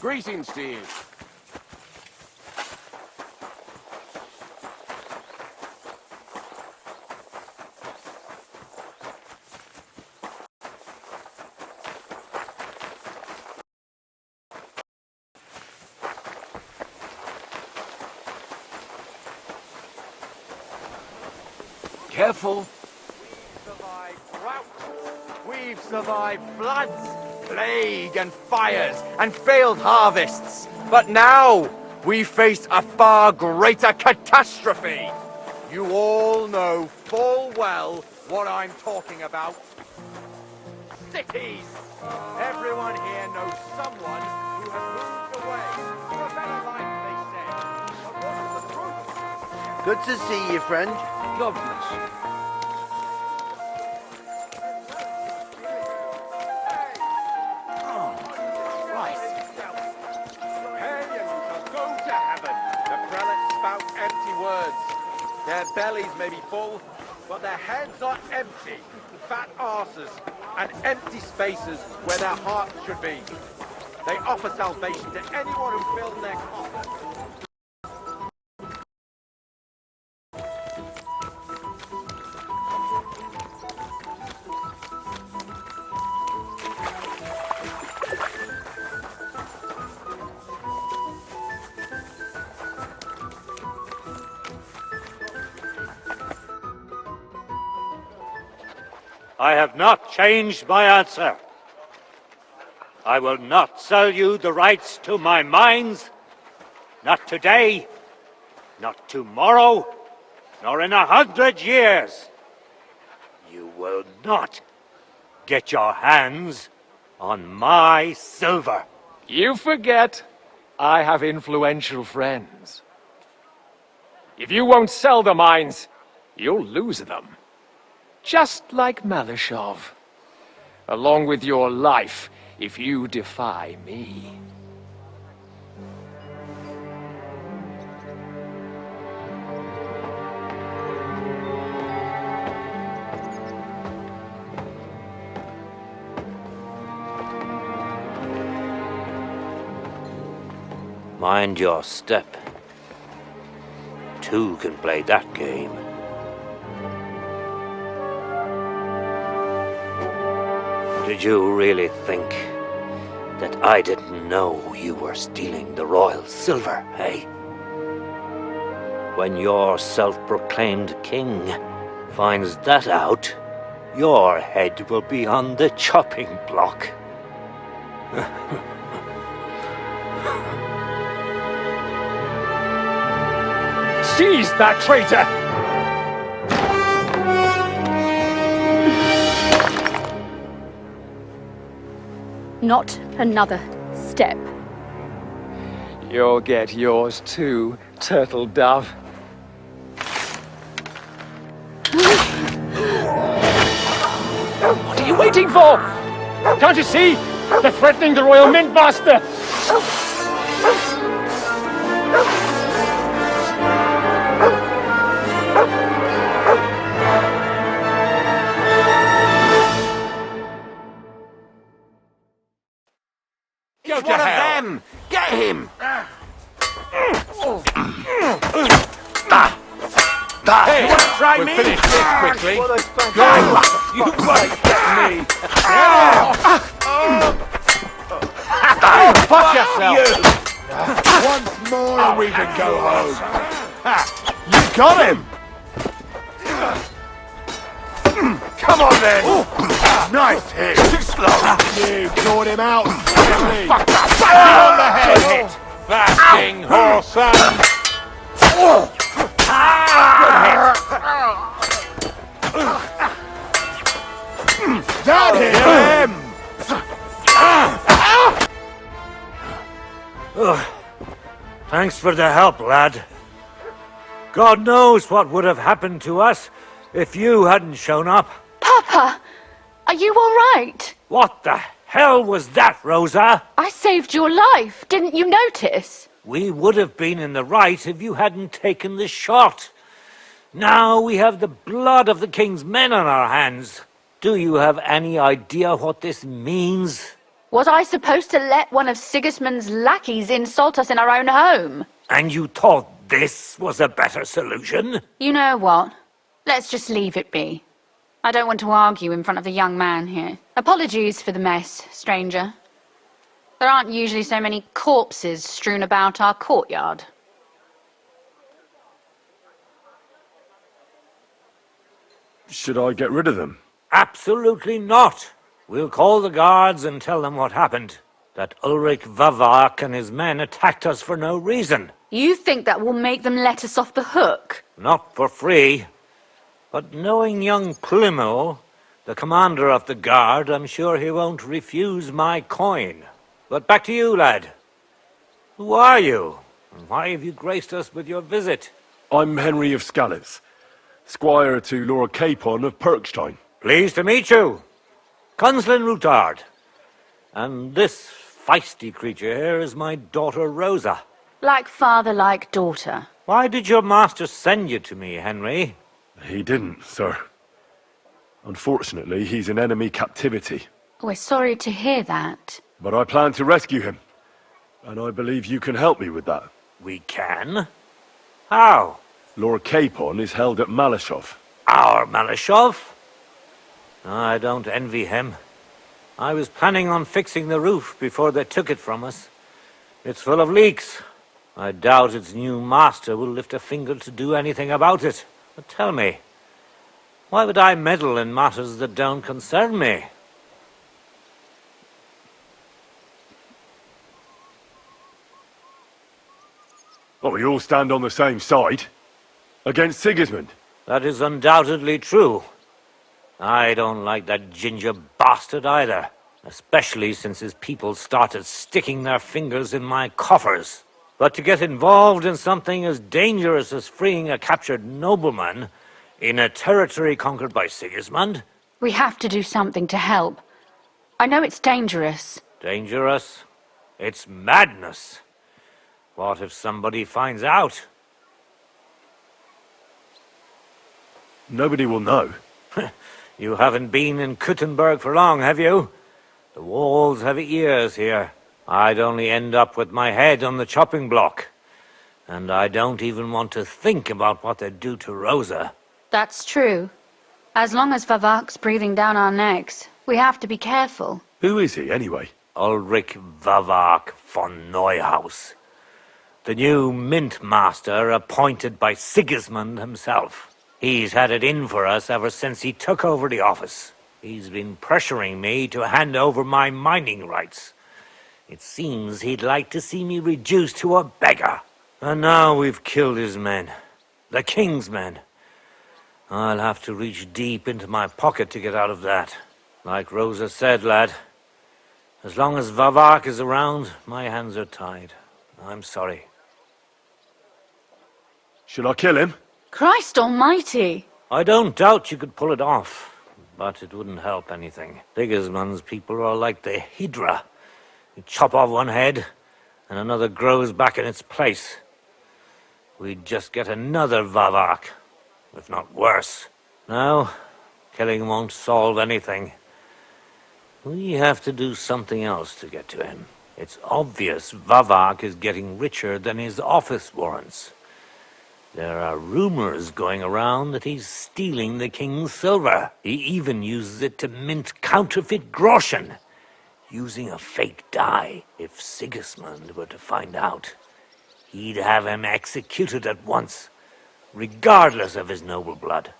Greetings to you. Careful. We've survived drought. We've survived floods, plague and fires, and failed harvests. But now we face a far greater catastrophe. You all know full well what I'm talking about. Cities. Everyone here knows someone who has moved away for a better life, they say. But what's the truth? Good to see you, friend. God bless. Their bellies may be full, but their heads are empty. Fat arses and empty spaces where their hearts should be. They offer salvation to anyone who fills their coffers. I have not changed my answer. I will not sell you the rights to my mines. Not today, not tomorrow, nor in 100 years. You will not get your hands on my silver. You forget I have influential friends. If you won't sell the mines, you'll lose them. Just like Malishov. Along with your life, if you defy me. Mind your step. Two can play that game. Did you really think that I didn't know you were stealing the royal silver, eh? When your self-proclaimed king finds that out, your head will be on the chopping block. Seize that traitor! Not another step. You'll get yours too, turtle dove. What are you waiting for? Can't you see? They're threatening the Royal Mint Master! It's one of them! Get him! Hey, you want to try me? Finish this quickly. Go! You won't get me! Fuck yourself! Once more and we can go home. You got him! Come on then! Nice hit! Too slow! You caught him out! Fuck that! On the head! Hit! Fasting horse and... That hit him! Thanks for the help, lad. God knows what would have happened to us if you hadn't shown up. Papa, are you all right? What the hell was that, Rosa? I saved your life, didn't you notice? We would have been in the right if you hadn't taken the shot. Now we have the blood of the king's men on our hands. Do you have any idea what this means? Was I supposed to let one of Sigismund's lackeys insult us in our own home? And you thought this was a better solution? You know what? Let's just leave it be. I don't want to argue in front of the young man here. Apologies for the mess, stranger. There aren't usually so many corpses strewn about our courtyard. Should I get rid of them? Absolutely not. We'll call the guards and tell them what happened. That Ulrich Vavak and his men attacked us for no reason. You think that will make them let us off the hook? Not for free. But knowing young Plimo, the commander of the guard, I'm sure he won't refuse my coin. But back to you, lad. Who are you? And why have you graced us with your visit? I'm Henry of Scalitz, squire to Lord Capon of Perkstein. Pleased to meet you. Conslin Routard. And this feisty creature here is my daughter Rosa. Like father, like daughter. Why did your master send you to me, Henry? He didn't, sir. Unfortunately, he's in enemy captivity. We're sorry to hear that. But I plan to rescue him. And I believe you can help me with that. We can? How? Lord Capon is held at Malashov. Our Malashov? I don't envy him. I was planning on fixing the roof before they took it from us. It's full of leaks. I doubt its new master will lift a finger to do anything about it. But tell me, why would I meddle in matters that don't concern me? Oh, we all stand on the same side. Against Sigismund. That is undoubtedly true. I don't like that ginger bastard either, especially since his people started sticking their fingers in my coffers. But to get involved in something as dangerous as freeing a captured nobleman in a territory conquered by Sigismund? We have to do something to help. I know it's dangerous. Dangerous? It's madness. What if somebody finds out? Nobody will know. You haven't been in Kuttenberg for long, have you? The walls have ears here. I'd only end up with my head on the chopping block. And I don't even want to think about what they'd do to Rosa. That's true. As long as Vavak's breathing down our necks, we have to be careful. Who is he, anyway? Ulrich Vavak von Neuhaus. The new mint master appointed by Sigismund himself. He's had it in for us ever since he took over the office. He's been pressuring me to hand over my mining rights. It seems he'd like to see me reduced to a beggar. And now we've killed his men. The king's men. I'll have to reach deep into my pocket to get out of that. Like Rosa said, lad, as long as Vavak is around, my hands are tied. I'm sorry. Should I kill him? Christ almighty! I don't doubt you could pull it off, but it wouldn't help anything. Sigismund's people are like the Hydra. You chop off one head, and another grows back in its place. We'd just get another Vavak, if not worse. No, killing won't solve anything. We have to do something else to get to him. It's obvious Vavak is getting richer than his office warrants. There are rumors going around that he's stealing the king's silver. He even uses it to mint counterfeit groschen, using a fake die. If Sigismund were to find out, he'd have him executed at once, regardless of his noble blood.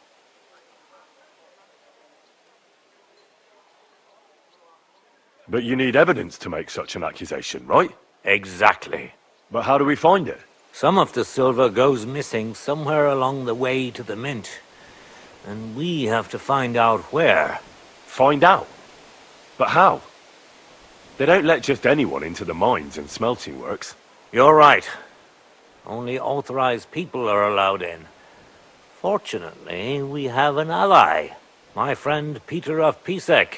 But you need evidence to make such an accusation, right? Exactly. But how do we find it? Some of the silver goes missing somewhere along the way to the mint, and we have to find out where. Find out? But how? They don't let just anyone into the mines and smelting works. You're right. Only authorized people are allowed in. Fortunately, we have an ally, my friend Peter of Pisek.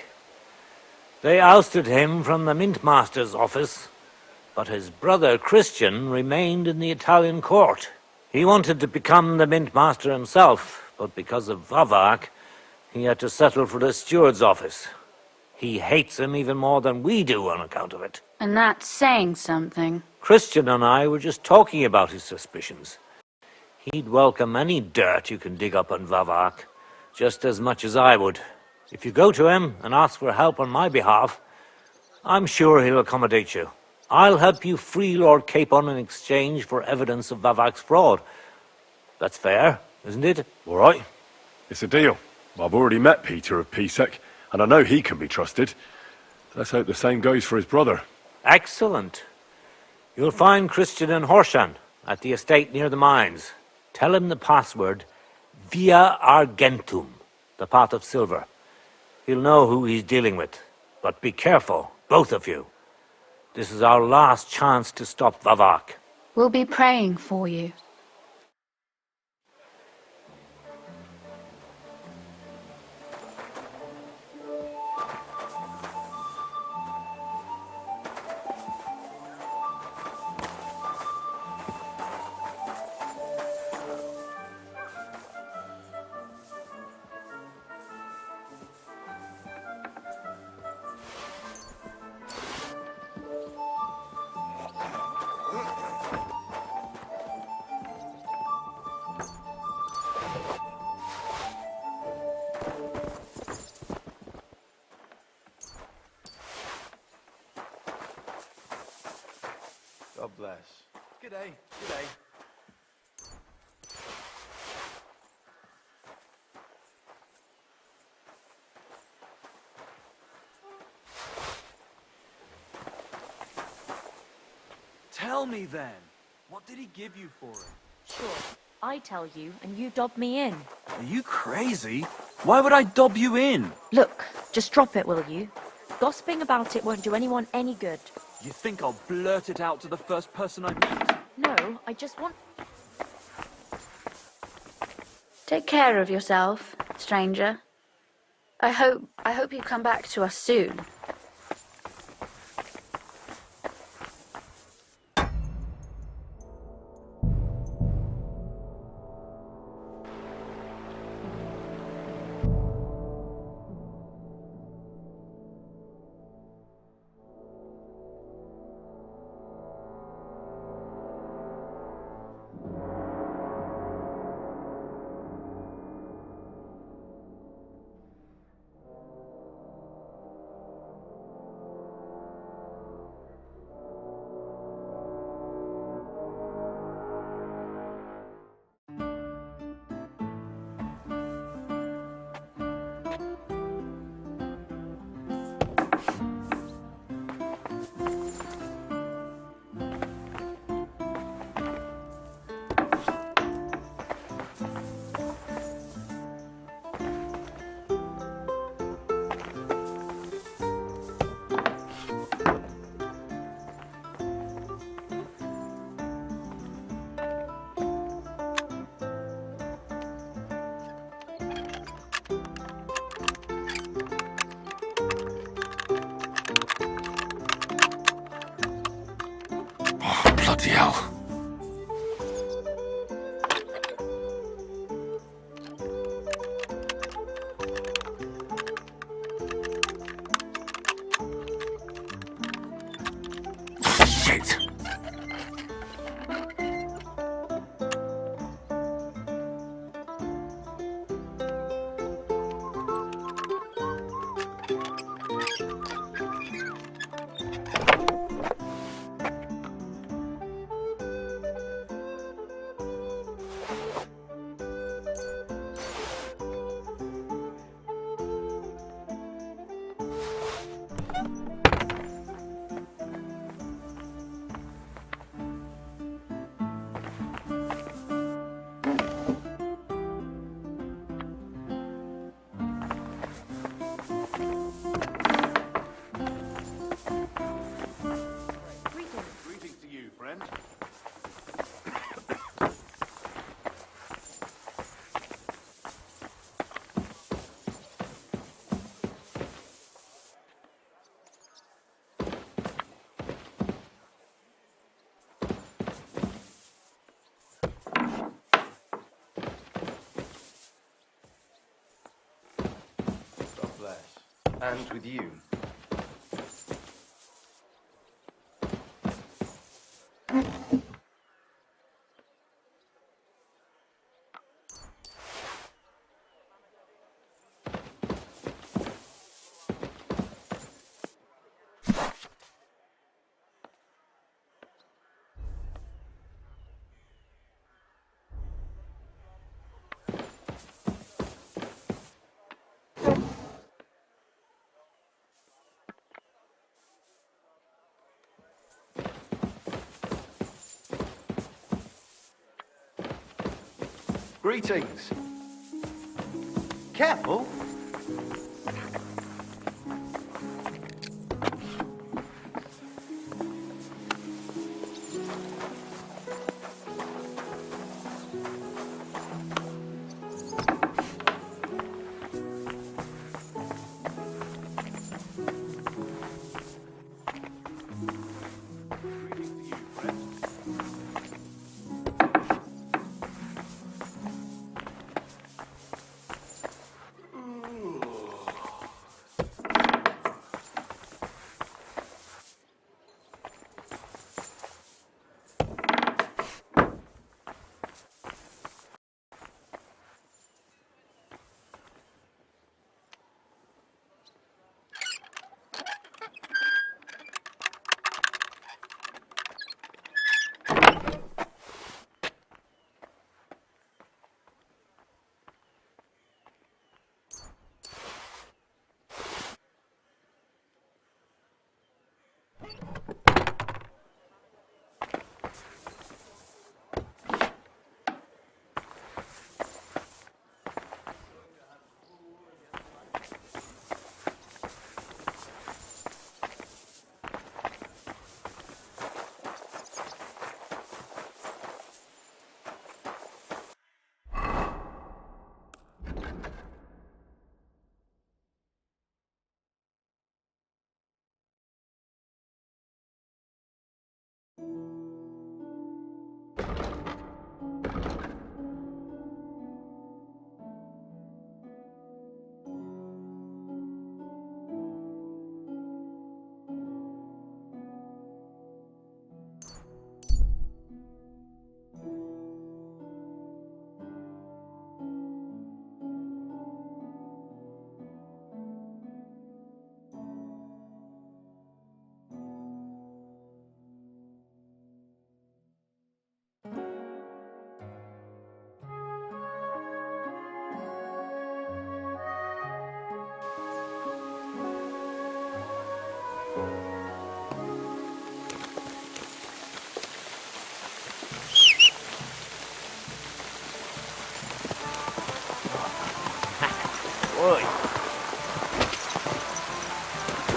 They ousted him from the Mintmaster's office, but his brother Christian remained in the Italian court. He wanted to become the Mintmaster himself, but because of Vavak, he had to settle for the steward's office. He hates him even more than we do on account of it. And that's saying something. Christian and I were just talking about his suspicions. He'd welcome any dirt you can dig up on Vavak, just as much as I would. If you go to him and ask for help on my behalf, I'm sure he'll accommodate you. I'll help you free Lord Capon in exchange for evidence of Vavak's fraud. That's fair, isn't it? All right. It's a deal. I've already met Peter of Pisek, and I know he can be trusted. Let's hope the same goes for his brother. Excellent. You'll find Christian and Horshan at the estate near the mines. Tell him the password, Via Argentum, the pot of silver. He'll know who he's dealing with. But be careful, both of you. This is our last chance to stop Vavak. We'll be praying for you. God bless. Good day. Good day. Tell me then, what did he give you for it? Sure, I tell you, and you dob me in. Are you crazy? Why would I dob you in? Look, just drop it, will you? Gossiping about it won't do anyone any good. You think I'll blurt it out to the first person I meet? No, I just want... Take care of yourself, stranger. I hope you come back to us soon. Bloody hell. Shit. Greetings to you, friend. God bless. And with you. Greetings. Careful. Oi.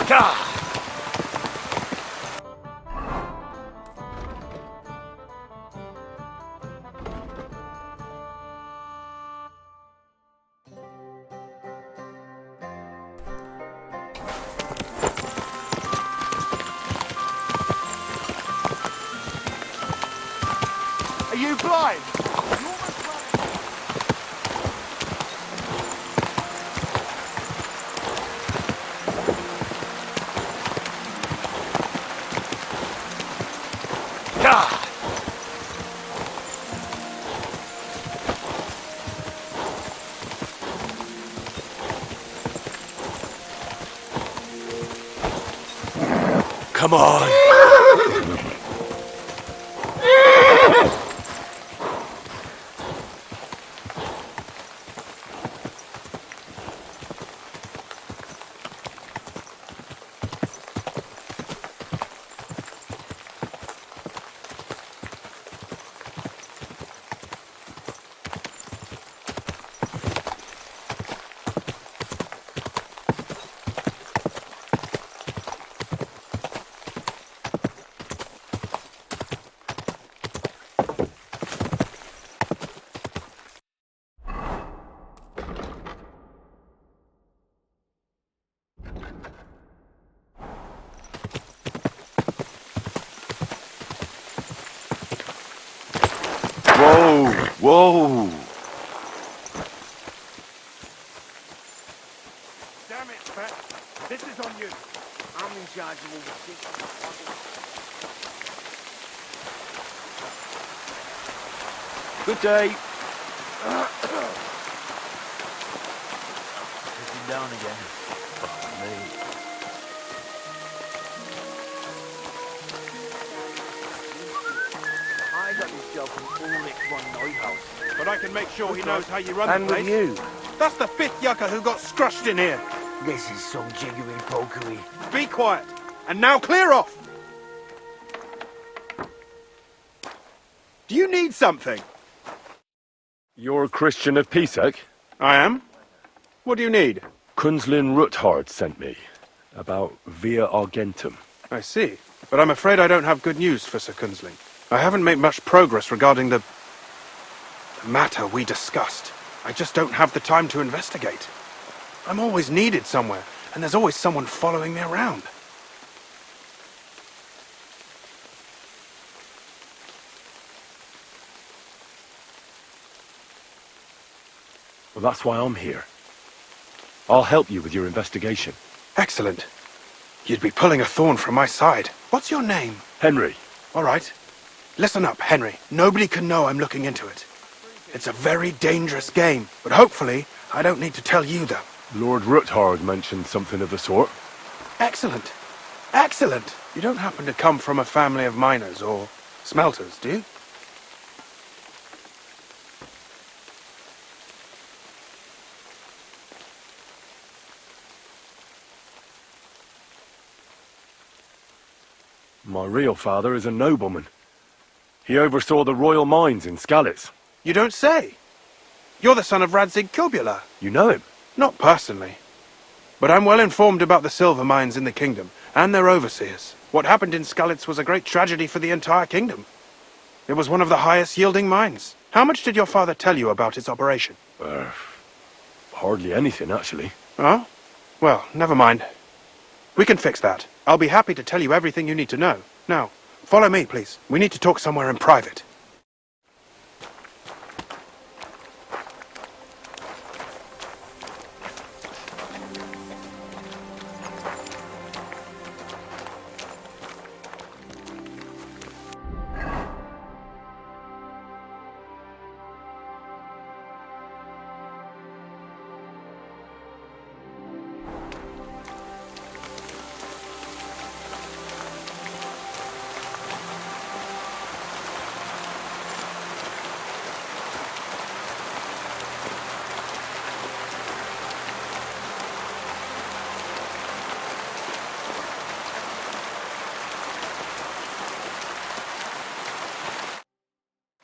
Gah! Are you blind? Come on. Whoa! Whoa! Damn it, Pat. This is on you. I'm in charge of all the shit. Good day. Sitting down again. Fuck me. I got this job from Ulrich von Neuhaus. But I can make sure he knows how you run And the with place. you. That's the 5th yucca who got scrushed in here. This is some genuine pokery. Be quiet. And now clear off. Do you need something? You're a Christian of Pisek? I am. What do you need? Kunzlin Ruthard sent me. About Via Argentum. I see. But I'm afraid I don't have good news for Sir Kunzling. I haven't made much progress regarding the matter we discussed. I just don't have the time to investigate. I'm always needed somewhere, and there's always someone following me around. Well, that's why I'm here. I'll help you with your investigation. Excellent. You'd be pulling a thorn from my side. What's your name? Henry. All right. Listen up, Henry. Nobody can know I'm looking into it. It's a very dangerous game, but hopefully I don't need to tell you that. Lord Ruthard mentioned something of the sort. Excellent. Excellent. You don't happen to come from a family of miners or smelters, do you? My real father is a nobleman. He oversaw the royal mines in Skalitz. You don't say. You're the son of Radzig Kilbula. You know him? Not personally. But I'm well informed about the silver mines in the kingdom, and their overseers. What happened in Skalitz was a great tragedy for the entire kingdom. It was one of the highest yielding mines. How much did your father tell you about its operation? Hardly anything, actually. Oh? Well, never mind. We can fix that. I'll be happy to tell you everything you need to know. Now, follow me, please. We need to talk somewhere in private.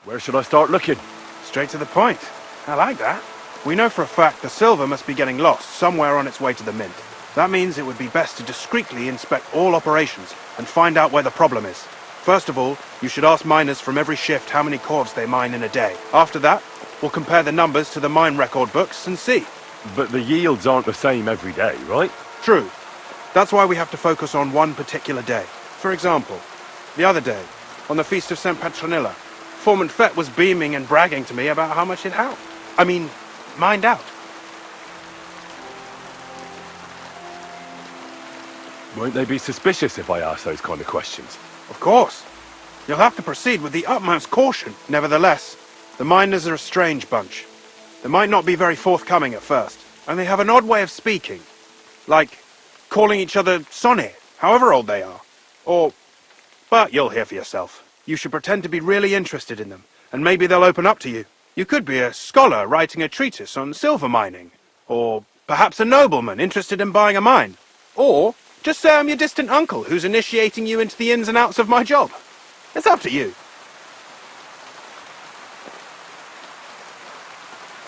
Where should I start looking? Straight to the point. I like that. We know for a fact the silver must be getting lost somewhere on its way to the mint. That means it would be best to discreetly inspect all operations and find out where the problem is. First of all, you should ask miners from every shift how many cords they mine in a day. After that, we'll compare the numbers to the mine record books and see. But the yields aren't the same every day, right? True. That's why we have to focus on one particular day. For example, the other day, on the Feast of St. Petronilla, Foreman Fett was beaming and bragging to me about how much it helped. Mined out. Won't they be suspicious if I ask those kind of questions? Of course. You'll have to proceed with the utmost caution. Nevertheless, the miners are a strange bunch. They might not be very forthcoming at first, and they have an odd way of speaking. Like calling each other Sonny, however old they are. But you'll hear for yourself. You should pretend to be really interested in them, and maybe they'll open up to you. You could be a scholar writing a treatise on silver mining, or perhaps a nobleman interested in buying a mine. Or just say I'm your distant uncle who's initiating you into the ins and outs of my job. It's up to you.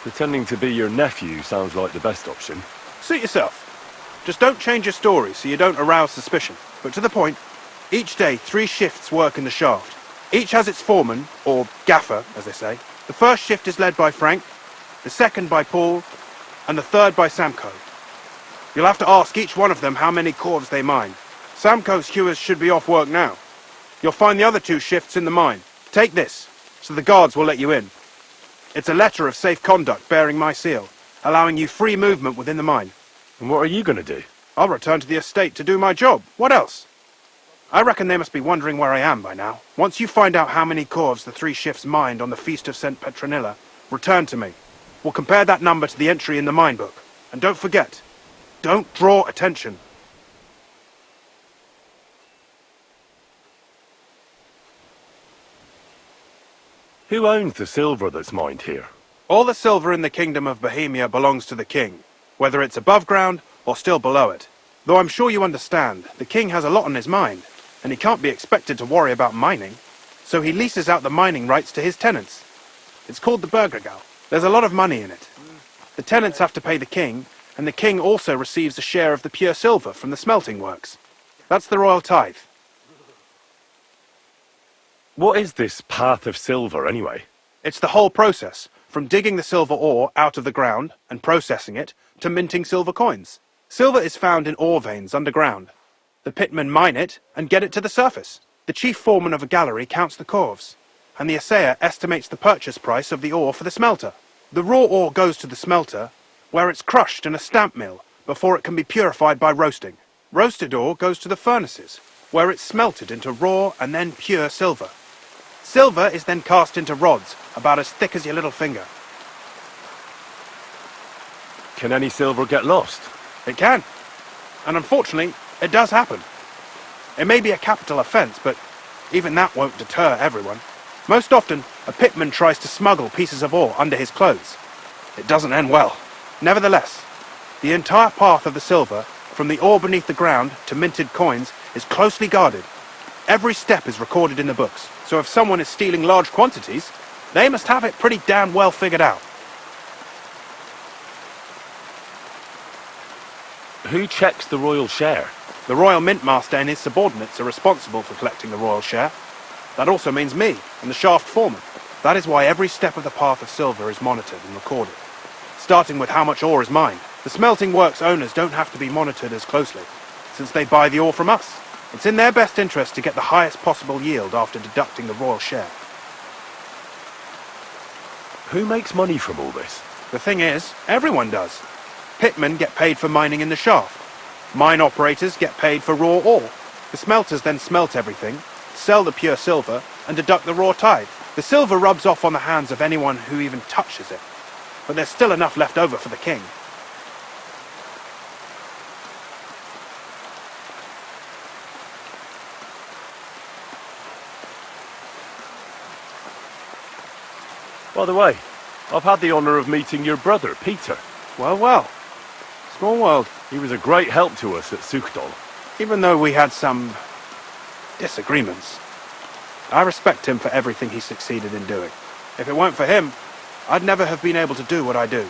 Pretending to be your nephew sounds like the best option. Suit yourself. Just don't change your story so you don't arouse suspicion. But to the point, each day 3 shifts work in the shaft. Each has its foreman, or gaffer, as they say. The first shift is led by Frank, the second by Paul, and the third by Samko. You'll have to ask each one of them how many cords they mine. Samko's hewers should be off work now. You'll find the other 2 shifts in the mine. Take this, so the guards will let you in. It's a letter of safe conduct bearing my seal, allowing you free movement within the mine. And what are you going to do? I'll return to the estate to do my job. What else? I reckon they must be wondering where I am by now. Once you find out how many corves the 3 shifts mined on the Feast of St. Petronilla, return to me. We'll compare that number to the entry in the mine book. And don't forget, don't draw attention. Who owns the silver that's mined here? All the silver in the Kingdom of Bohemia belongs to the king, whether it's above ground or still below it. Though I'm sure you understand, the king has a lot on his mind, and he can't be expected to worry about mining, so he leases out the mining rights to his tenants. It's called the Burgergau. There's a lot of money in it. The tenants have to pay the king, and the king also receives a share of the pure silver from the smelting works. That's the royal tithe. What is this path of silver, anyway? It's the whole process, from digging the silver ore out of the ground and processing it, to minting silver coins. Silver is found in ore veins underground. The pitmen mine it and get it to the surface. The chief foreman of a gallery counts the corves, and the assayer estimates the purchase price of the ore for the smelter. The raw ore goes to the smelter, where it's crushed in a stamp mill before it can be purified by roasting. Roasted ore goes to the furnaces, where it's smelted into raw and then pure silver. Silver is then cast into rods about as thick as your little finger. Can any silver get lost? It can. And unfortunately, it does happen. It may be a capital offence, but even that won't deter everyone. Most often, a pitman tries to smuggle pieces of ore under his clothes. It doesn't end well. Nevertheless, the entire path of the silver, from the ore beneath the ground to minted coins, is closely guarded. Every step is recorded in the books, so if someone is stealing large quantities, they must have it pretty damn well figured out. Who checks the royal share? The royal mint master and his subordinates are responsible for collecting the royal share. That also means me and the shaft foreman. That is why every step of the path of silver is monitored and recorded, starting with how much ore is mined. The smelting works owners don't have to be monitored as closely, since they buy the ore from us. It's in their best interest to get the highest possible yield after deducting the royal share. Who makes money from all this? The thing is, everyone does. Pitmen get paid for mining in the shaft. Mine operators get paid for raw ore. The smelters then smelt everything, sell the pure silver, and deduct the raw tithe. The silver rubs off on the hands of anyone who even touches it. But there's still enough left over for the king. By the way, I've had the honour of meeting your brother, Peter. Well, well. Small world. He was a great help to us at Suchdol. Even though we had some disagreements, I respect him for everything he succeeded in doing. If it weren't for him, I'd never have been able to do what I do.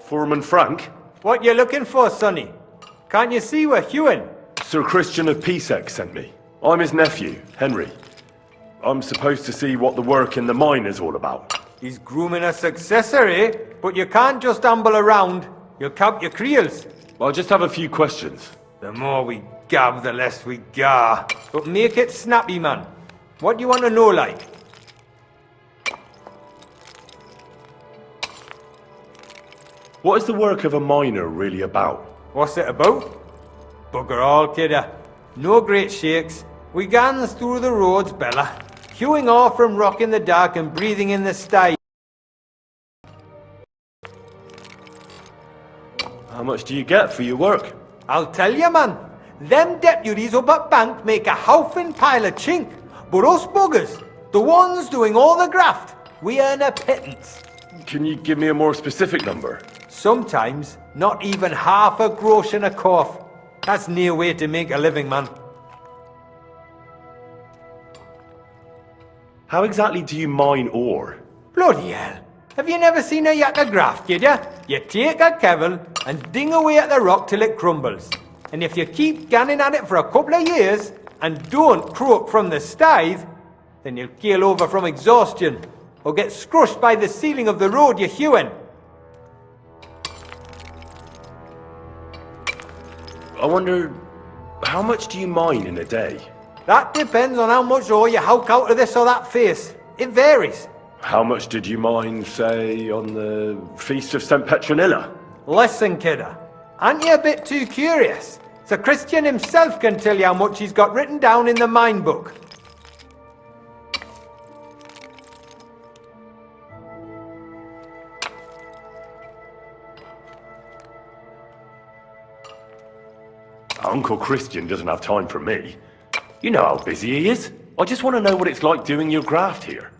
Foreman Frank? What you looking for, sonny? Can't you see we're hewing? Sir Christian of Pisek sent me. I'm his nephew, Henry. I'm supposed to see what the work in the mine is all about. He's grooming a successor, eh? But you can't just amble around. You'll count your creels. I'll just have a few questions. The more we gab, the less we gar. But make it snappy, man. What do you want to know, like? What is the work of a miner really about? What's it about? Bugger all, kidder. No great shakes. We gans through the roads, Bella. Hewing off from rock in the dark and breathing in the sty. How much do you get for your work? I'll tell you, man. Them deputies up at bank make a howfin pile of chink. But us buggers, the ones doing all the graft, we earn a pittance. Can you give me a more specific number? Sometimes, not even half a grosh and a cough. That's near way to make a living, man. How exactly do you mine ore? Bloody hell. Have you never seen a yakka graft, kid ya? You take a kevel and ding away at the rock till it crumbles. And if you keep ganning at it for a couple of years and don't croak from the stithe, then you'll keel over from exhaustion or get scrushed by the ceiling of the road you're hewing. I wonder, how much do you mine in a day? That depends on how much ore you howk out of this or that face. It varies. How much did you mine, say, on the Feast of St. Petronilla? Listen, kidder. Aren't you a bit too curious? So Christian himself can tell you how much he's got written down in the mine book. Uncle Christian doesn't have time for me. You know how busy he is. I just want to know what it's like doing your graft here.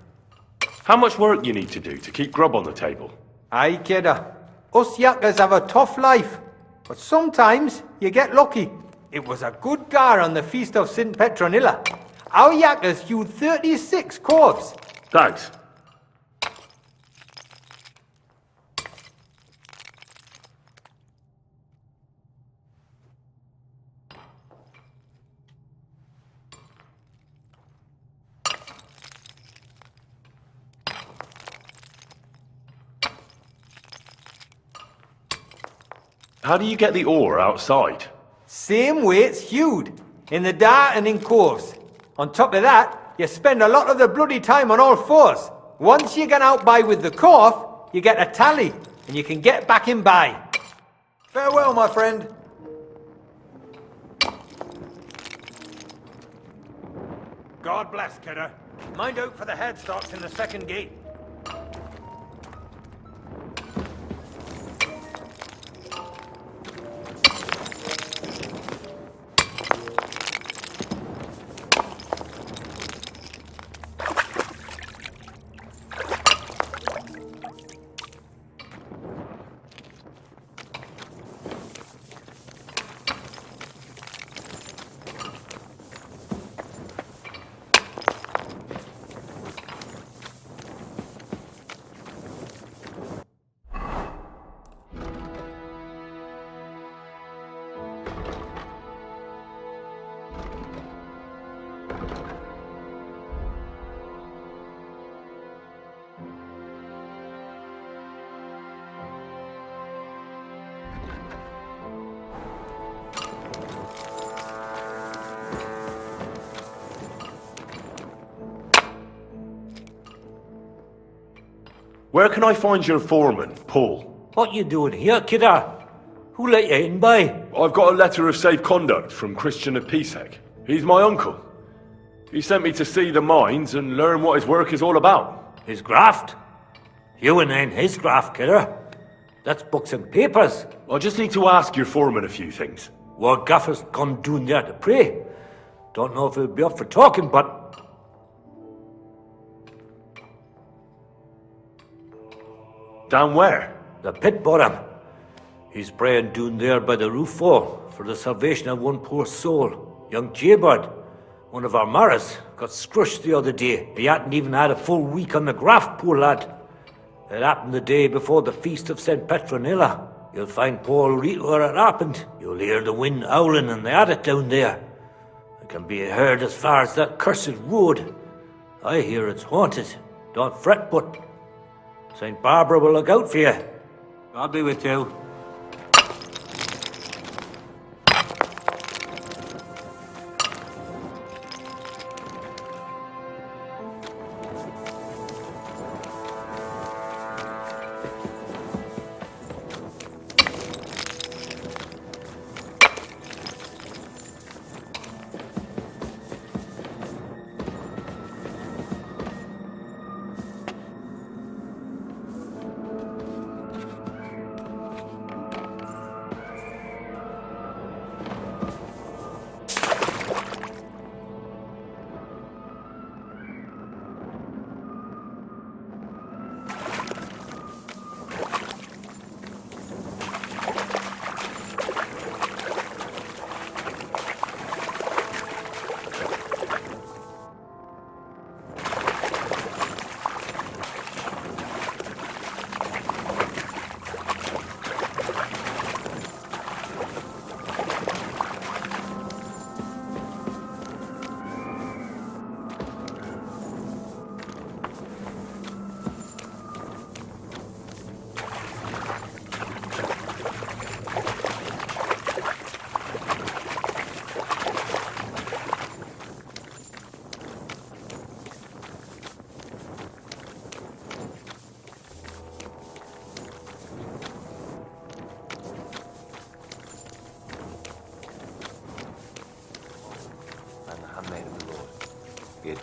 How much work you need to do to keep grub on the table? Aye, kidder. Us yakkers have a tough life, but sometimes you get lucky. It was a good gar on the Feast of St. Petronilla. Our yakkers hewed 36 corves. Thanks. How do you get the ore outside? Same way it's hewed, in the dart and in coves. On top of that, you spend a lot of the bloody time on all fours. Once you get out by with the corf, you get a tally, and you can get back in by. Farewell, my friend. God bless, kidder. Mind out for the headstalks in the second gate. Where can I find your foreman, Paul? What you doing here, kidder? Who let you in by? I've got a letter of safe conduct from Christian of Pisek. He's my uncle. He sent me to see the mines and learn what his work is all about. His graft? You ain't his graft, kidder. That's books and papers. I just need to ask your foreman a few things. What gaffer's gone doing there to pray? Don't know if he'll be up for talking, but... Down where? The pit bottom. He's praying down there by the roof wall for the salvation of one poor soul. Young Jaybird, one of our Maras, got scrushed the other day. He hadn't even had a full week on the graft, poor lad. It happened the day before the Feast of St. Petronilla. You'll find Paul Reed where it happened. You'll hear the wind howling in the attic down there. It can be heard as far as that cursed road. I hear it's haunted. Don't fret, but St. Barbara will look out for you. God be with you.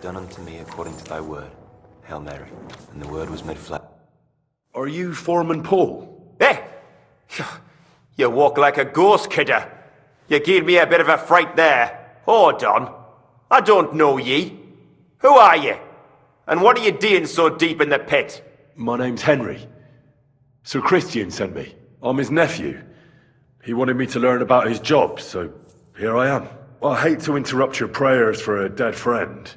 done unto me according to thy word. Hail Mary. And the word was made flesh. Are you Foreman Paul? Eh? You walk like a ghost, kidder. You gave me a bit of a fright there. Hold on. I don't know ye. Who are ye? And what are you doing so deep in the pit? My name's Henry. Sir Christian sent me. I'm his nephew. He wanted me to learn about his job, so here I am. I hate to interrupt your prayers for a dead friend,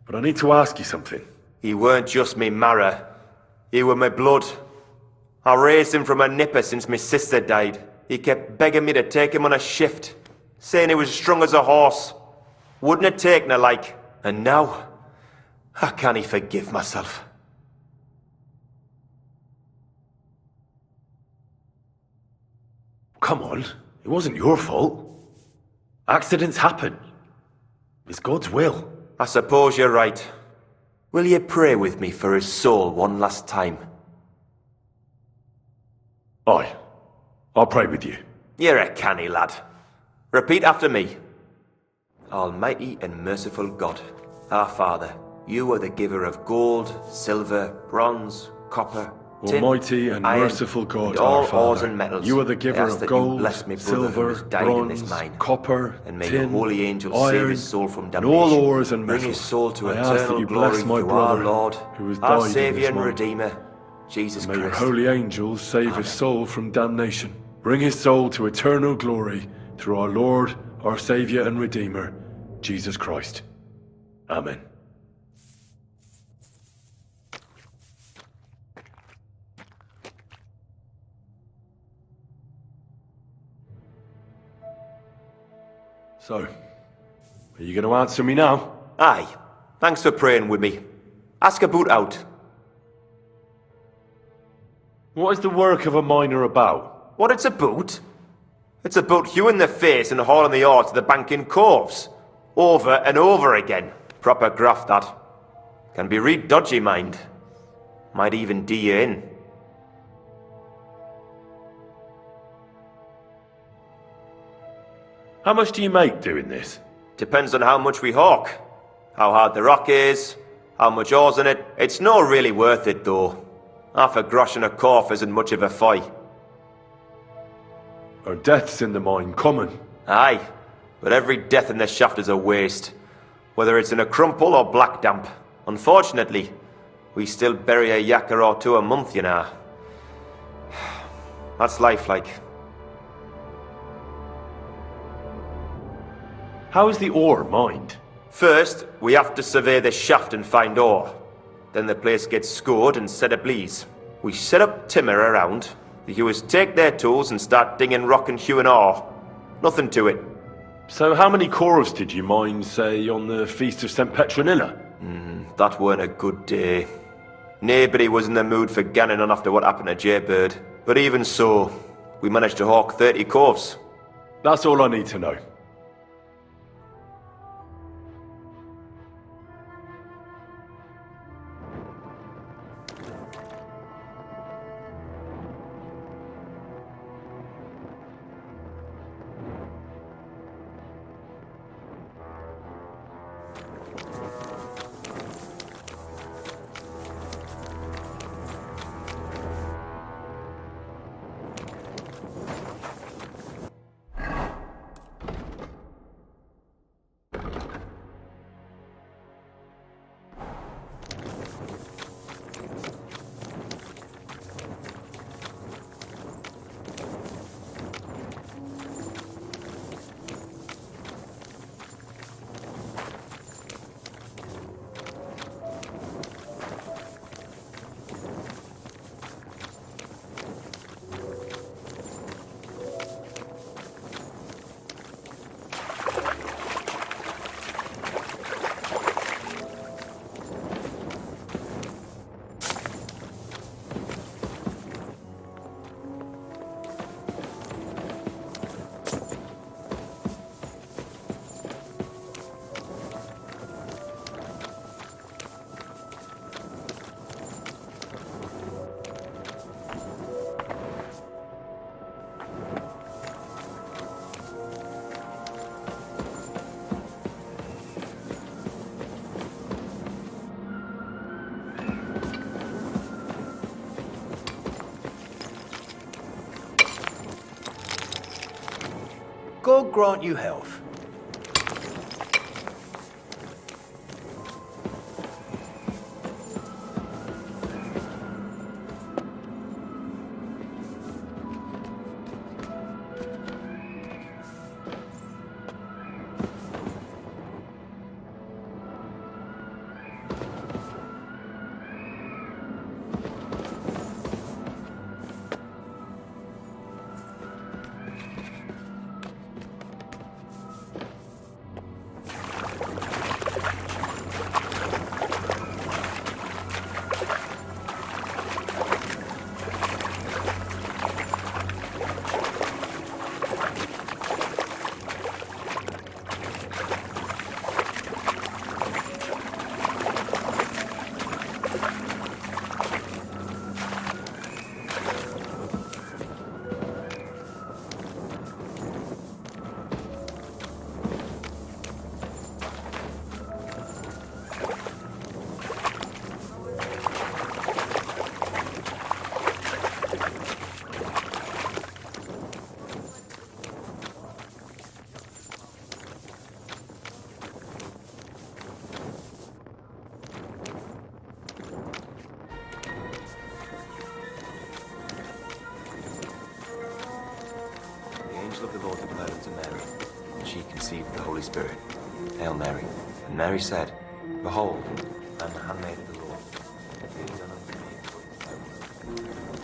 but I need to ask you something. He weren't just me marrow. He were my blood. I raised him from a nipper since my sister died. He kept begging me to take him on a shift, saying he was strong as a horse. Wouldn't have taken her like. And now, I can't forgive myself. Come on, it wasn't your fault. Accidents happen. It's God's will. I suppose you're right. Will you pray with me for his soul one last time? Aye. I'll pray with you. You're a canny lad. Repeat after me. Almighty and merciful God, our Father, you are the giver of gold, silver, bronze, copper, tin, Almighty and iron, merciful God, and all our ores Father, and metals. you are the I giver ask of that you gold, bless me brother who silver, has died in this bronze, mine, copper, and may tin, the holy angels iron, save his soul from and damnation. all ores and Bring metals. his soul to I ask that eternal you glory bless my through brother, our Lord, who has our died in Saviour this and mine. Redeemer, Jesus May your Christ. holy angels save his soul from damnation. Bring his soul to eternal glory through our Lord, our Saviour and Redeemer, Jesus Christ. Amen. So, are you going to answer me now? Aye. Thanks for praying with me. Ask about out. What is the work of a miner about? What it's about? It's about hewing the face and hauling the ore to the banking coves. Over and over again. Proper graft, that. Can be real dodgy, mind. Might even do you in. How much do you make doing this? Depends on how much we hawk. How hard the rock is, how much ore's in it. It's not really worth it, though. Half a grosh and a corf isn't much of a fight. Are deaths in the mine common? Aye, but every death in the shaft is a waste. Whether it's in a crumple or black damp. Unfortunately, we still bury a yakka or two a month, you know. That's life like. How is the ore mined? First, we have to survey the shaft and find ore. Then the place gets scored and set ablaze. We set up timber around. The hewers take their tools and start dinging rock and hewing ore. Nothing to it. So how many corves did you mine, say, on the Feast of St. Petronilla? That weren't a good day. Nobody was in the mood for ganning on after what happened to Jaybird. But even so, we managed to hawk 30 corves. That's all I need to know. God grant you health. The angel of the Lord declared unto Mary, and she conceived the Holy Spirit. Hail Mary. And Mary said, Behold, I am the handmaid of the Lord. Be it done unto me according to thy word.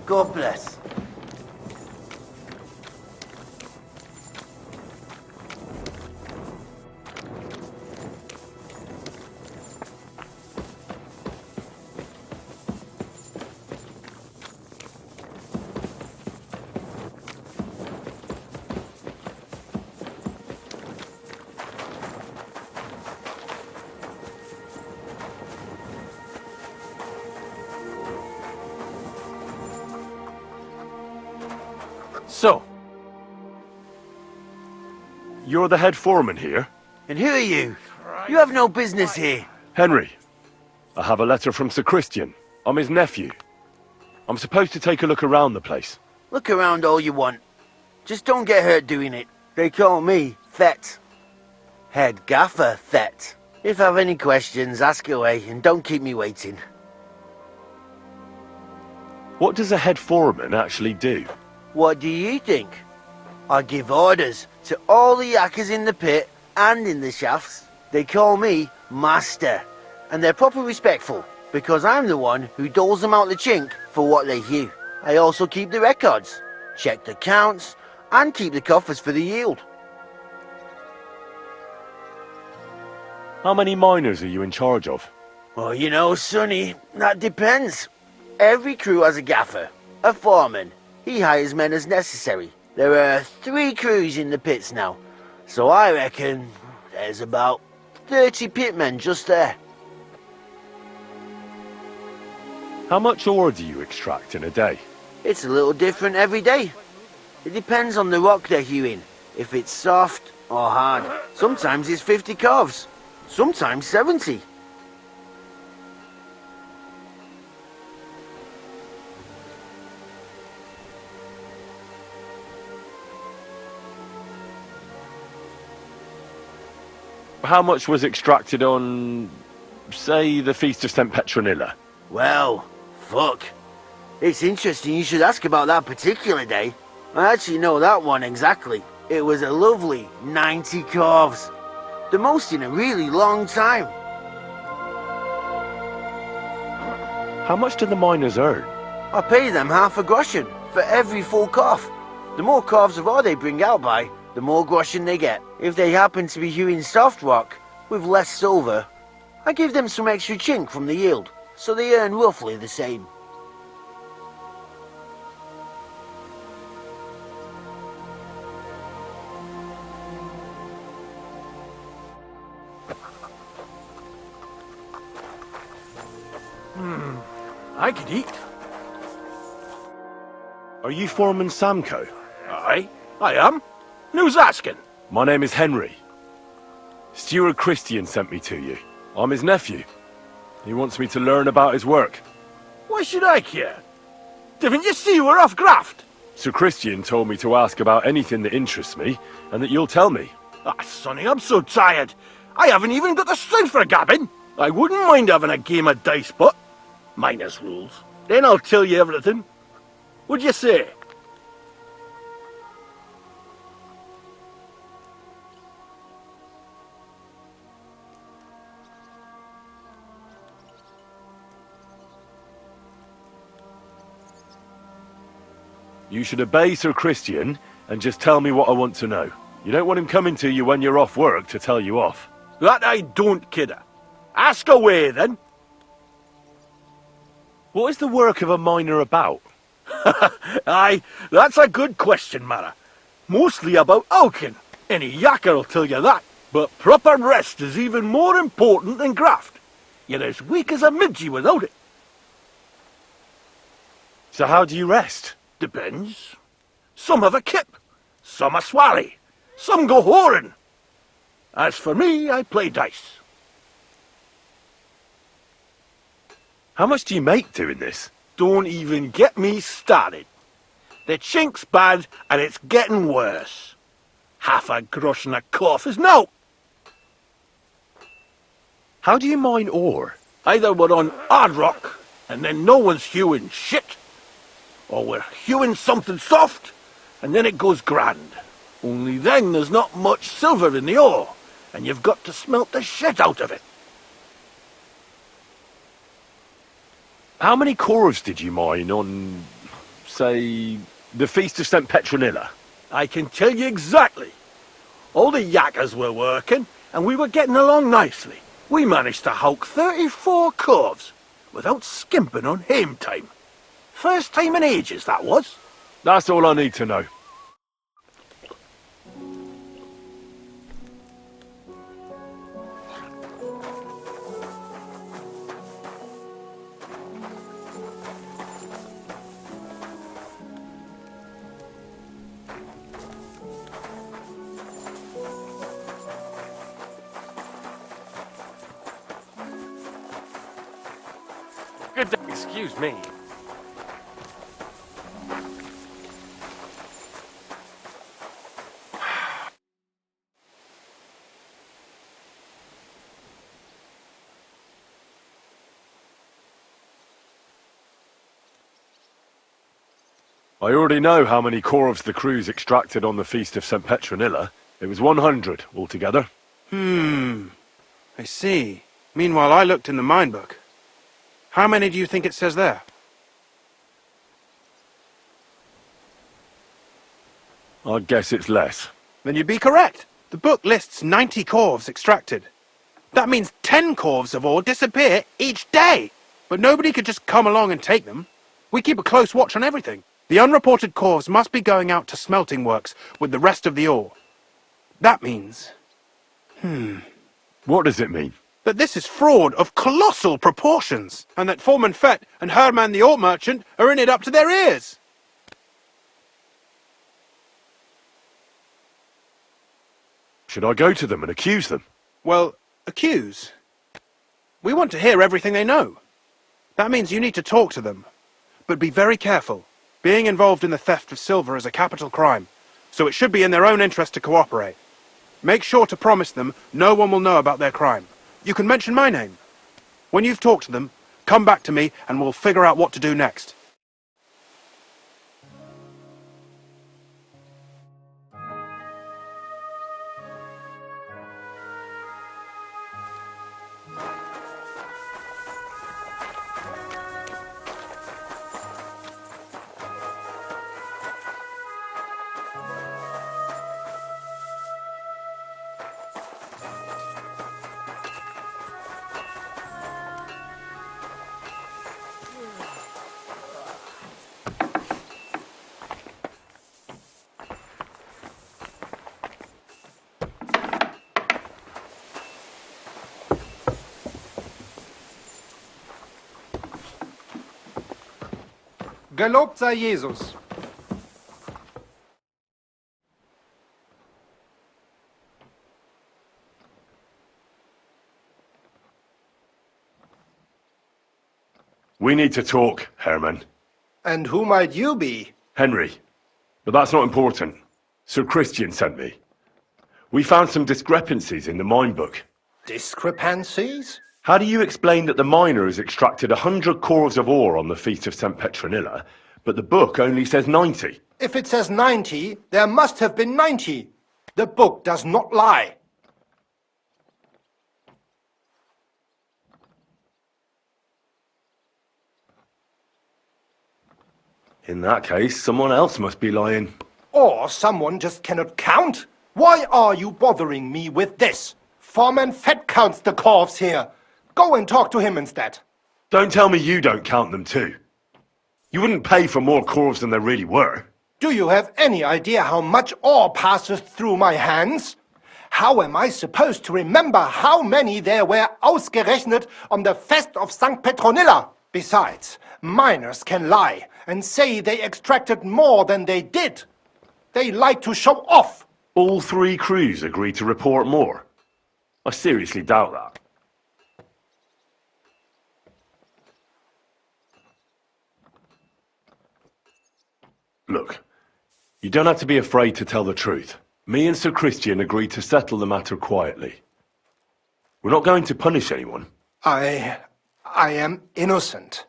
God bless. So, You're the head foreman here? And who are you? You have no business here. Henry, I have a letter from Sir Christian. I'm his nephew. I'm supposed to take a look around the place. Look around all you want. Just don't get hurt doing it. They call me Thet. Head Gaffer Thet. If I have any questions, ask away and don't keep me waiting. What does a head foreman actually do? What do you think? I give orders to all the yakkers in the pit and in the shafts. They call me Master, and they're proper respectful, because I'm the one who doles them out the chink for what they hew. I also keep the records, check the counts, and keep the coffers for the yield. How many miners are you in charge of? Well, you know, Sonny, that depends. Every crew has a gaffer. A foreman. He hires men as necessary. There are 3 crews in the pits now, so I reckon there's about 30 pitmen just there. How much ore do you extract in a day? It's a little different every day. It depends on the rock they're hewing, if it's soft or hard. Sometimes it's 50 calves, sometimes 70. How much was extracted on, say, the Feast of St. Petronilla? Well, fuck. It's interesting you should ask about that particular day. I actually know that one exactly. It was a lovely 90 calves. The most in a really long time. How much do the miners earn? I pay them half a groschen for every full calf. The more calves of ore they bring out by, the more groschen they get. If they happen to be hewing soft rock with less silver, I give them some extra chink from the yield, so they earn roughly the same. I could eat. Are you Foreman Samco? Aye, I am. And who's asking? My name is Henry. Steward Christian sent me to you. I'm his nephew. He wants me to learn about his work. Why should I care? Didn't you see we're off graft? Sir Christian told me to ask about anything that interests me, and that you'll tell me. Ah, Sonny, I'm so tired. I haven't even got the strength for gabbing. I wouldn't mind having a game of dice, but minus rules. Then I'll tell you everything. What'd you say? You should obey Sir Christian and just tell me what I want to know. You don't want him coming to you when you're off work to tell you off. That I don't, kidder. Ask away, then. What is the work of a miner about? Aye, that's a good question, Mara. Mostly about Alkin. Any yakker'll tell you that. But proper rest is even more important than graft. You're as weak as a midgie without it. So how do you rest? Depends. Some have a kip, some a swally, some go whoring. As for me, I play dice. How much do you make doing this? Don't even get me started. The chink's bad and it's getting worse. Half a groschen a calf is no. How do you mine ore? Either we're on hard rock and then no one's hewing shit, or we're hewing something soft and then it goes grand. Only then there's not much silver in the ore and you've got to smelt the shit out of it. How many cores did you mine on, say, the Feast of St. Petronilla? I can tell you exactly. All the yakkers were working and we were getting along nicely. We managed to hulk 34 calves without skimping on hame time. First time in ages, that was. That's all I need to know. Good day. Excuse me. I already know how many corves the crews extracted on the Feast of St. Petronilla. It was 100 altogether. I see. Meanwhile, I looked in the mine book. How many do you think it says there? I guess it's less. Then you'd be correct. The book lists 90 corves extracted. That means 10 corves of ore disappear each day. But nobody could just come along and take them. We keep a close watch on everything. The unreported corves must be going out to smelting works with the rest of the ore. That means... What does it mean? that this is fraud of colossal proportions, and that Foreman Fett and Herman the ore merchant are in it up to their ears. Should I go to them and accuse them? Well, accuse? We want to hear everything they know. That means you need to talk to them. But be very careful. Being involved in the theft of silver is a capital crime, so it should be in their own interest to cooperate. Make sure to promise them no one will know about their crime. You can mention my name. When you've talked to them, come back to me and we'll figure out what to do next. Gelobt sei Jesus. We need to talk, Herman. And who might you be? Henry. But that's not important. Sir Christian sent me. We found some discrepancies in the mine book. Discrepancies? How do you explain that the miner has extracted 100 cores of ore on the Feast of St. Petronilla, but the book only says 90? If it says 90, there must have been 90. The book does not lie. In that case, someone else must be lying. Or someone just cannot count. Why are you bothering me with this? Foreman Fett counts the corves here. Go and talk to him instead. Don't tell me you don't count them too. You wouldn't pay for more corves than there really were. Do you have any idea how much ore passes through my hands? How am I supposed to remember how many there were ausgerechnet on the Fest of St. Petronilla? Besides, miners can lie and say they extracted more than they did. They like to show off. All 3 crews agreed to report more. I seriously doubt that. Look, you don't have to be afraid to tell the truth. Me and Sir Christian agreed to settle the matter quietly. We're not going to punish anyone. I am innocent.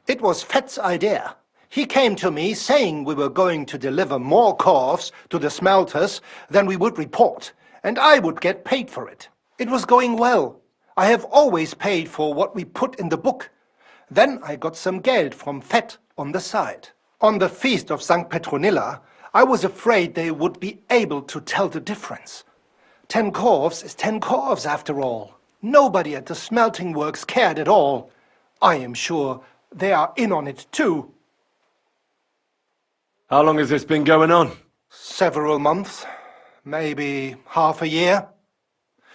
It was Fett's idea. He came to me saying we were going to deliver more corves to the smelters than we would report, and I would get paid for it. It was going well. I have always paid for what we put in the book. Then I got some geld from Fett on the side. On the Feast of St. Petronilla, I was afraid they would be able to tell the difference. 10 corves is 10 corves after all. Nobody at the smelting works cared at all. I am sure they are in on it too. How long has this been going on? Several months, maybe half a year.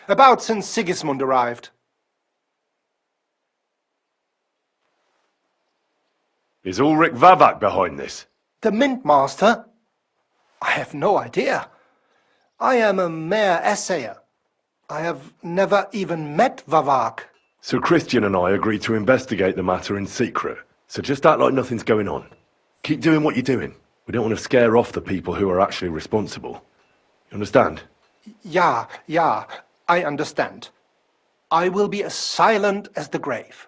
About since Sigismund arrived. Is Ulrich Vavak behind this? The Mint Master? I have no idea. I am a mere assayer. I have never even met Vavak. Sir Christian and I agreed to investigate the matter in secret, so just act like nothing's going on. Keep doing what you're doing. We don't want to scare off the people who are actually responsible. You understand? Yeah, I understand. I will be as silent as the grave.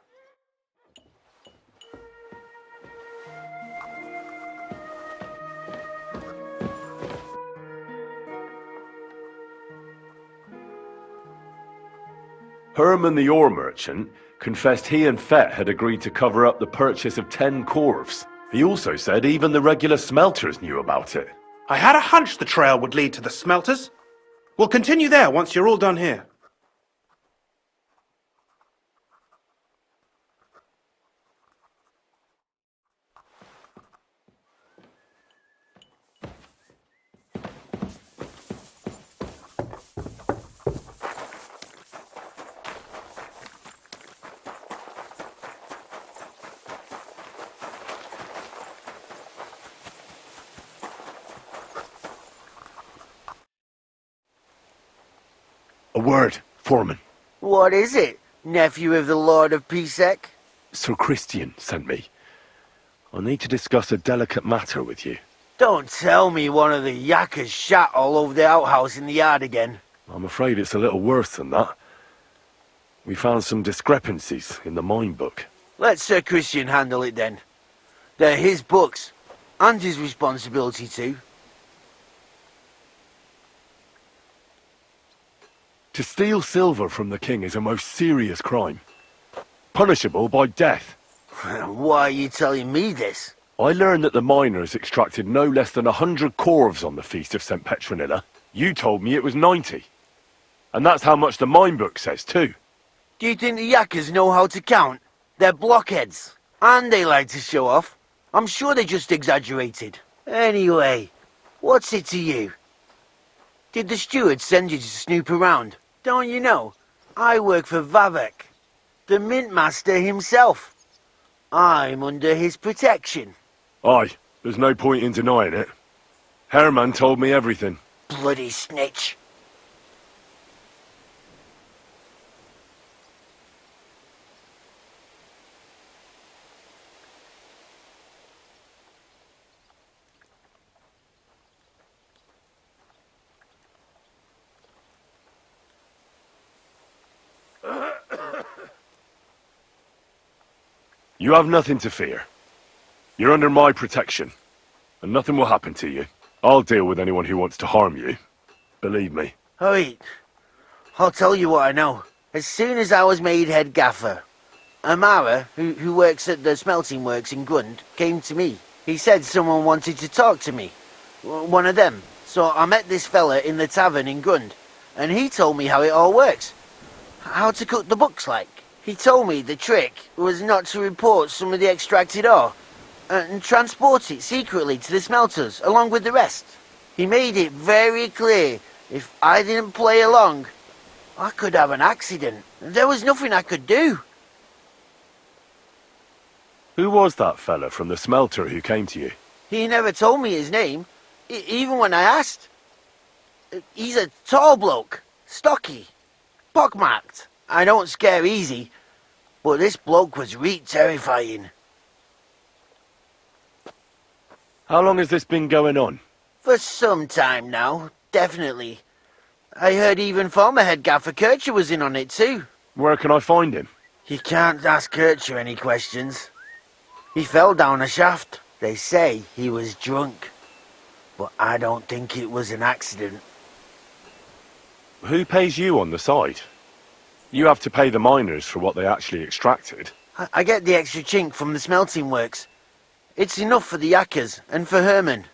Herman the ore merchant confessed he and Fett had agreed to cover up the purchase of 10 corves. He also said even the regular smelters knew about it. I had a hunch the trail would lead to the smelters. We'll continue there once you're all done here. word, Foreman. What is it, nephew of the Lord of Pisek? Sir Christian sent me. I need to discuss a delicate matter with you. Don't tell me one of the yakkers shat all over the outhouse in the yard again. I'm afraid it's a little worse than that. We found some discrepancies in the mine book. Let Sir Christian handle it then. They're his books, and his responsibility too. To steal silver from the king is a most serious crime. Punishable by death. Why are you telling me this? I learned that the miners extracted no less than 100 corves on the Feast of St. Petronilla. You told me it was 90. And that's how much the mine book says too. Do you think the yakkers know how to count? They're blockheads. And they like to show off. I'm sure they just exaggerated. Anyway, what's it to you? Did the steward send you to snoop around? Don't you know? I work for Vavek, the mint master himself. I'm under his protection. Aye, there's no point in denying it. Herman told me everything. Bloody snitch. You have nothing to fear. You're under my protection, and nothing will happen to you. I'll deal with anyone who wants to harm you. Believe me. Wait, I'll tell you what I know. As soon as I was made head gaffer, Amara, who works at the smelting works in Grund, came to me. He said someone wanted to talk to me. One of them. So I met this fella in the tavern in Grund, and he told me how it all works. How to cook the books like. He told me the trick was not to report some of the extracted ore and transport it secretly to the smelters along with the rest. He made it very clear if I didn't play along, I could have an accident. There was nothing I could do. Who was that fella from the smelter who came to you? He never told me his name, even when I asked. He's a tall bloke, stocky, pockmarked. I don't scare easy, but this bloke was reet terrifying. How long has this been going on? For some time now, definitely. I heard even former head gaffer Kircher was in on it too. Where can I find him? You can't ask Kircher any questions. He fell down a shaft. They say he was drunk, but I don't think it was an accident. Who pays you on the side? You have to pay the miners for what they actually extracted. I get the extra chink from the smelting works. It's enough for the yakkers and for Herman.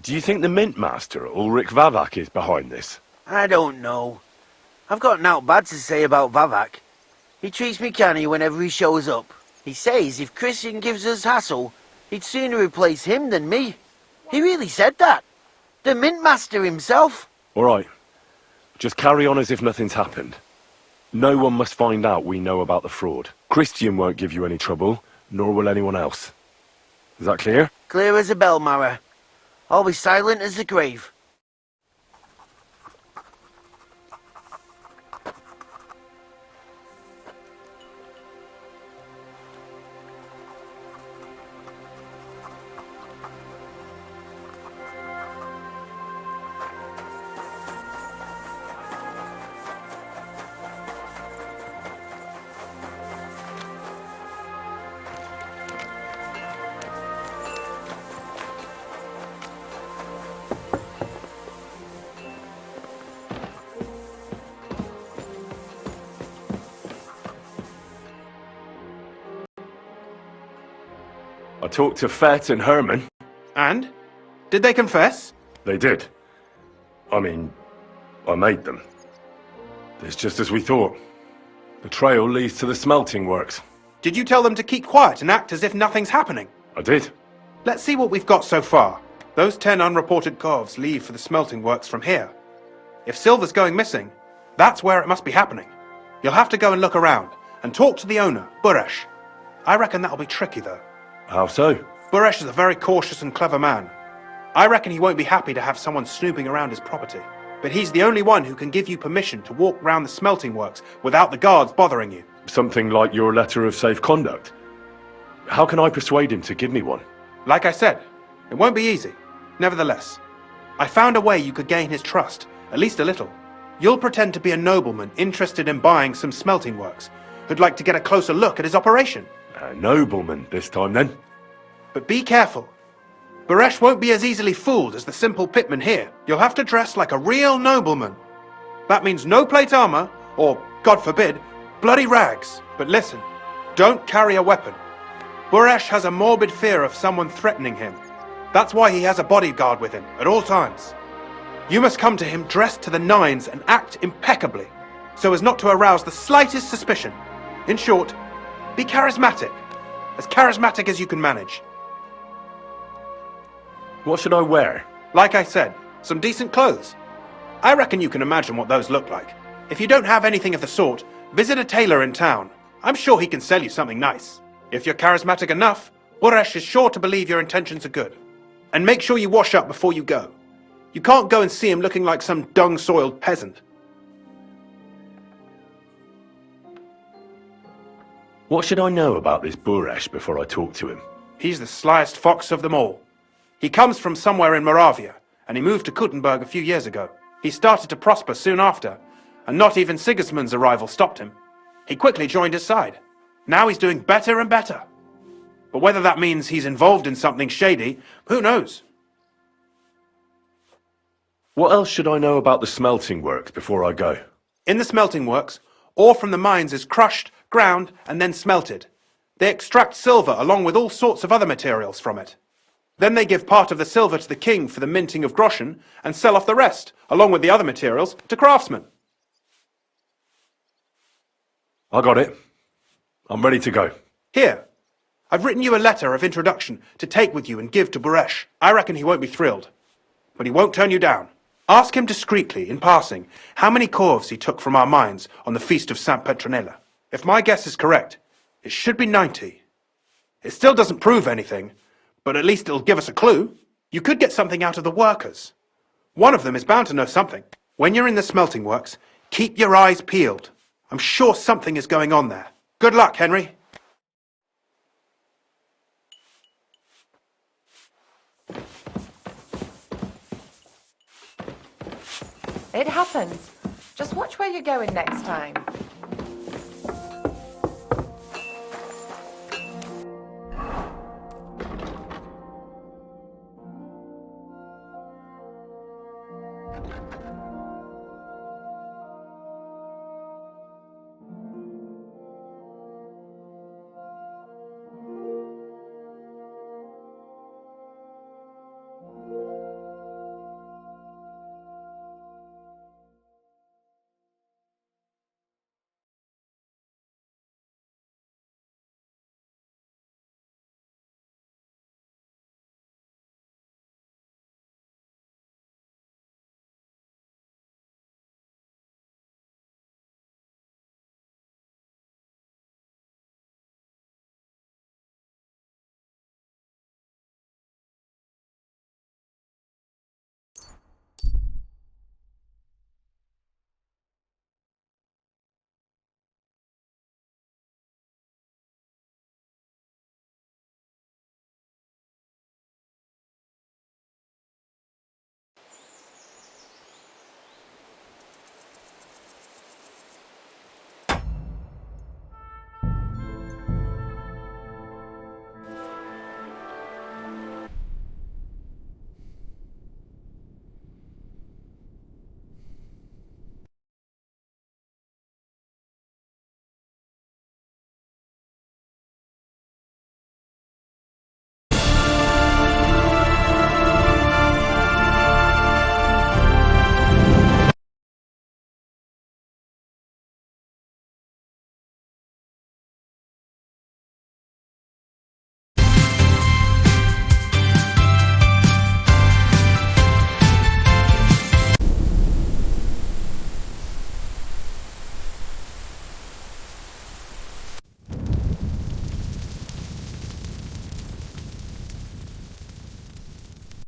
Do you think the mint master, Ulrich Vavak, is behind this? I don't know. I've got naught bad to say about Vavak. He treats me canny whenever he shows up. He says if Christian gives us hassle, he'd sooner replace him than me. He really said that. The mint master himself. All right. Just carry on as if nothing's happened. No one must find out we know about the fraud. Christian won't give you any trouble, nor will anyone else. Is that clear? Clear as a bell, Mara. I'll be silent as the grave. I talked to Fett and Herman. And? Did they confess? They did. I mean, I made them. It's just as we thought. The trail leads to the smelting works. Did you tell them to keep quiet and act as if nothing's happening? I did. Let's see what we've got so far. Those 10 unreported corves leave for the smelting works from here. If silver's going missing, that's where it must be happening. You'll have to go and look around, and talk to the owner, Buresh. I reckon that'll be tricky, though. How so? Buresh is a very cautious and clever man. I reckon he won't be happy to have someone snooping around his property. But he's the only one who can give you permission to walk round the smelting works without the guards bothering you. Something like your letter of safe conduct. How can I persuade him to give me one? Like I said, it won't be easy. Nevertheless, I found a way you could gain his trust, at least a little. You'll pretend to be a nobleman interested in buying some smelting works, who'd like to get a closer look at his operation. A nobleman this time, then? But be careful. Baresh won't be as easily fooled as the simple pitman here. You'll have to dress like a real nobleman. That means no plate armor, or, God forbid, bloody rags. But listen, don't carry a weapon. Baresh has a morbid fear of someone threatening him. That's why he has a bodyguard with him at all times. You must come to him dressed to the nines and act impeccably, so as not to arouse the slightest suspicion. In short, be charismatic as you can manage. What should I wear? Like I said, some decent clothes. I reckon you can imagine what those look like. If you don't have anything of the sort, visit a tailor in town. I'm sure he can sell you something nice. If you're charismatic enough, Baresh is sure to believe your intentions are good. And make sure you wash up before you go. You can't go and see him looking like some dung-soiled peasant. What should I know about this Baresh before I talk to him? He's the slyest fox of them all. He comes from somewhere in Moravia, and he moved to Kuttenberg a few years ago. He started to prosper soon after, and not even Sigismund's arrival stopped him. He quickly joined his side. Now he's doing better and better. But whether that means he's involved in something shady, who knows? What else should I know about the smelting works before I go? In the smelting works, ore from the mines is crushed, ground, and then smelted. They extract silver along with all sorts of other materials from it. Then they give part of the silver to the king for the minting of groschen and sell off the rest, along with the other materials, to craftsmen. I got it. I'm ready to go. Here, I've written you a letter of introduction to take with you and give to Baresh. I reckon he won't be thrilled, but he won't turn you down. Ask him discreetly, in passing, how many corves he took from our mines on the feast of St. Petronella. If my guess is correct, it should be 90. It still doesn't prove anything, but at least it'll give us a clue. You could get something out of the workers. One of them is bound to know something. When you're in the smelting works, keep your eyes peeled. I'm sure something is going on there. Good luck, Henry. It happens. Just watch where you're going next time.